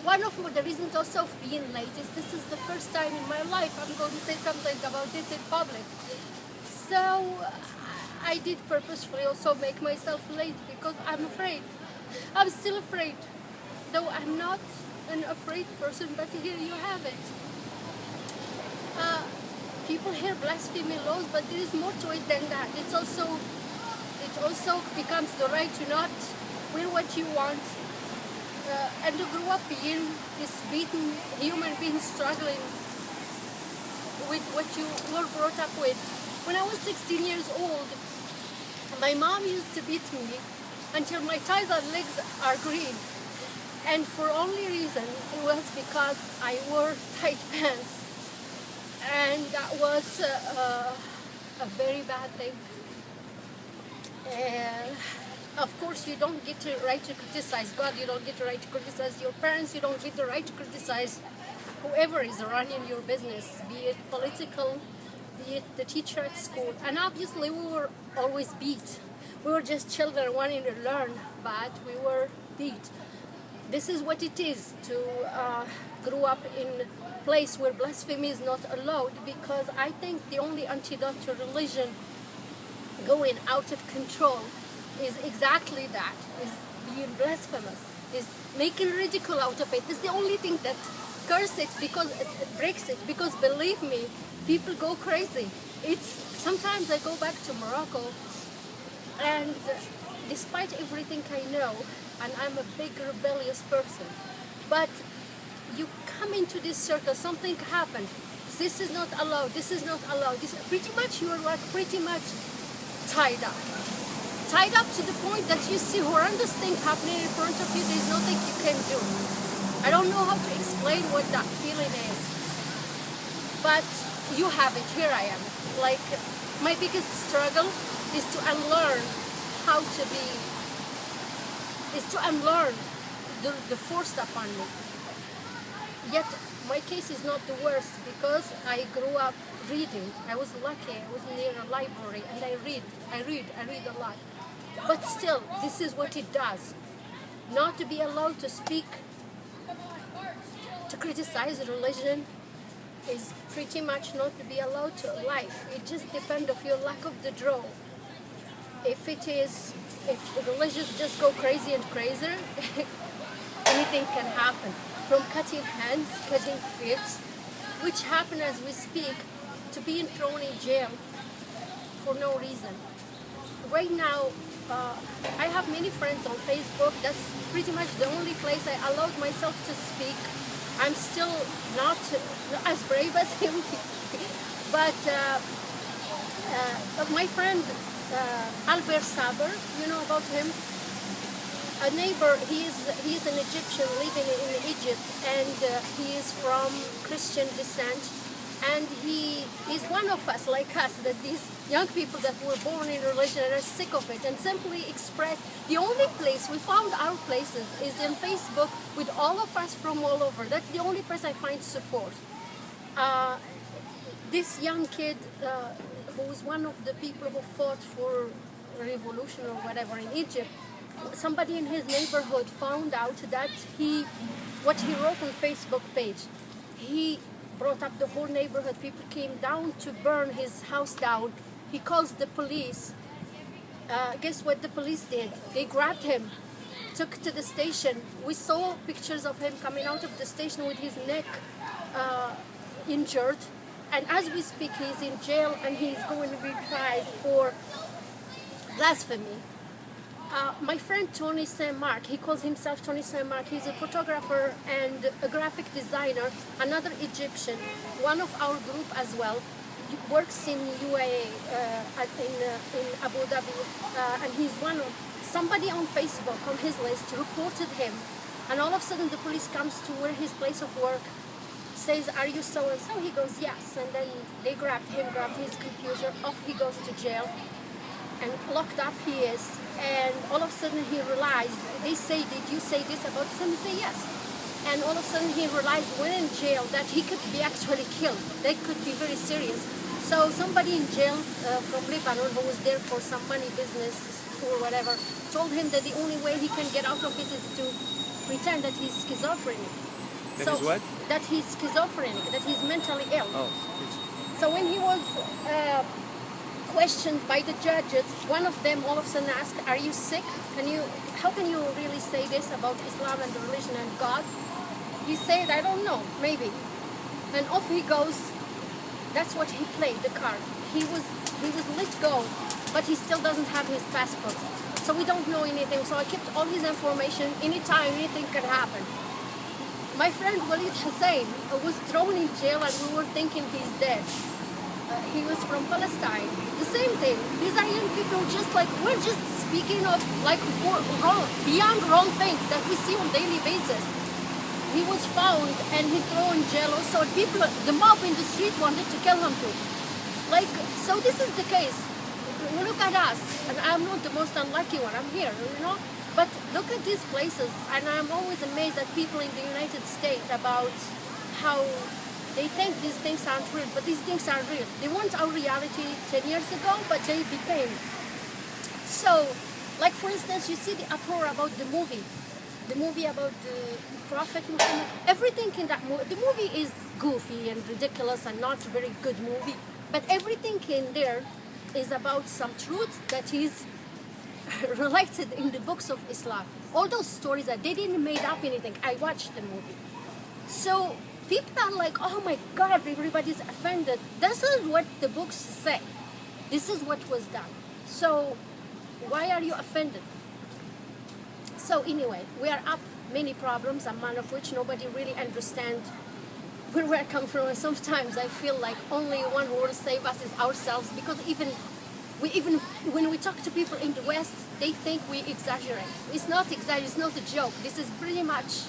one of the reasons also of being late is this is the first time in my life I'm going to say something about this in public. So I did purposefully also make myself late because I'm afraid. I'm still afraid. Though I'm not an afraid person, but here you have it. People hear blasphemy laws, but there is more to it than that. It also becomes the right to not wear what you want, and to grow up being this beaten human being struggling with what you were brought up with. When I was 16 years old, my mom used to beat me until my thighs and legs are green. And for only reason, it was because I wore tight pants. And that was a very bad thing. And of course, you don't get the right to criticize God, you don't get the right to criticize your parents, you don't get the right to criticize whoever is running your business, be it political, be it the teacher at school. And obviously, we were always beat. We were just children wanting to learn, but we were beat. This is what it is to grow up in a place where blasphemy is not allowed, because I think the only antidote to religion going out of control is exactly that, is being blasphemous, is making ridicule out of it. It's the only thing that curses it, because it breaks it, because believe me, people go crazy. Sometimes I go back to Morocco, and despite everything I know, and I'm a big rebellious person, but you come into this circle, something happened, this is not allowed, this is not allowed, pretty much you are like pretty much tied up to the point that you see horrendous things happening in front of you, there's nothing you can do. I don't know how to explain what that feeling is, but you have it, here I am. Like, my biggest struggle is to unlearn how to be, is to unlearn the forced upon me. Yet my case is not the worst, because I grew up reading. I was lucky, I was near a library, and I read a lot. But still, this is what it does. Not to be allowed to speak, to criticize religion, is pretty much not to be allowed to life. It just depends on your lack of the draw. If religions just go crazy and crazier, anything can happen. From cutting hands, cutting feet, which happen as we speak, to being thrown in jail for no reason. Right now, I have many friends on Facebook. That's pretty much the only place I allowed myself to speak. I'm still not as brave as him, but my friend Albert Saber, you know about him? A neighbor, he is an Egyptian living in Egypt, and he is from Christian descent, and he is one of us, like us, that these young people that were born in religion and are sick of it, and simply express. The only place we found our places is in Facebook with all of us from all over. That's the only place I find support. This young kid, who was one of the people who fought for revolution or whatever in Egypt, somebody in his neighborhood found out that what he wrote on Facebook page, he brought up the whole neighborhood. People came down to burn his house down. He calls the police. Guess what the police did? They grabbed him, took to the station. We saw pictures of him coming out of the station with his neck injured. And as we speak, he's in jail and he's going to be tried for blasphemy. My friend Tony Saint-Marc, he calls himself Tony Saint-Marc, he's a photographer and a graphic designer, another Egyptian, one of our group as well. He works in UAE, in Abu Dhabi, and he's somebody on Facebook on his list reported him, and all of a sudden the police comes to his place of work, says, "Are you so and so?" He goes, "Yes," and then they grabbed him, grabbed his computer, off he goes to jail. And locked up he is, and all of a sudden he realized, they say, "Did you say this about him?" He say, "Yes." And all of a sudden he realized when in jail that he could be actually killed. That could be very serious. So somebody in jail from Lebanon who was there for some money business or whatever, told him that the only way he can get out of it is to pretend that he's schizophrenic. So he's what? that he's schizophrenic, that he's mentally ill. Oh. So when he was questioned by the judges, one of them all of a sudden asked, "Are you sick? How can you really say this about Islam and the religion and God?" He said, "I don't know, maybe." And off he goes. That's what he played, the card. He was let go, but he still doesn't have his passport. So we don't know anything. So I kept all his information. Anytime, anything can happen. My friend Walid Hussein was thrown in jail and we were thinking he's dead. He was from Palestine. The same thing. These are young people just like, we're just speaking of like beyond wrong things that we see on daily basis. He was found and he thrown in jail. So people, the mob in the street wanted to kill him too. Like, so this is the case. Look at us, and I'm not the most unlucky one. I'm here, you know. But look at these places, and I'm always amazed at people in the United States about how they think these things aren't real, but these things are real. They weren't our reality 10 years ago, but they became. So, like for instance, you see the uproar about the movie about the Prophet Muhammad. Everything in that movie, the movie is goofy and ridiculous and not a very good movie, but everything in there is about some truth that is related in the books of Islam. All those stories that they didn't made up anything. I watched the movie. So people are like, oh my God, everybody's offended. This is what the books say. This is what was done. So why are you offended? So anyway, we are up many problems, a man of which nobody really understands where we come from. And sometimes I feel like only one who will save us is ourselves, because even when we talk to people in the West, they think we exaggerate. It's not exaggerate, it's not a joke. This is pretty much,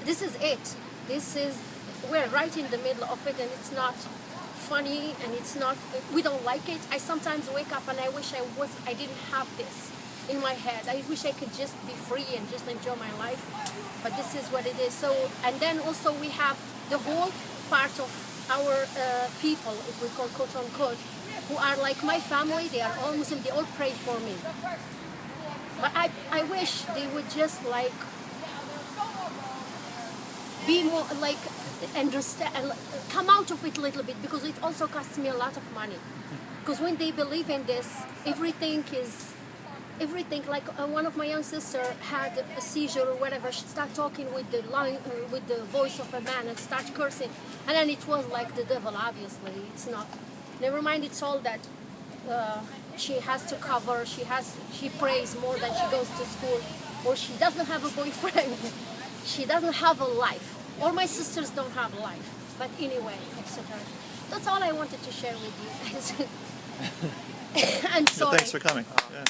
this is it. We're right in the middle of it, and it's not funny, and it's not, we don't like it. I sometimes wake up and I wish I didn't have this in my head. I wish I could just be free and just enjoy my life, but this is what it is. So, and then also we have the whole part of our people, if we call quote unquote, who are like my family. They are all Muslim, they all pray for me. But I wish they would just like be more like understand, come out of it a little bit, because it also costs me a lot of money. Because when they believe in this, everything, like one of my young sister had a seizure or whatever. She started talking with the voice of a man and start cursing, and then it was like the devil. Obviously, it's not. Never mind. It's all that she has to cover. She prays more than she goes to school, or she doesn't have a boyfriend. She doesn't have a life. All my sisters don't have a life. But anyway, etc. That's all I wanted to share with you guys. I'm sorry. Thanks for coming. Yeah.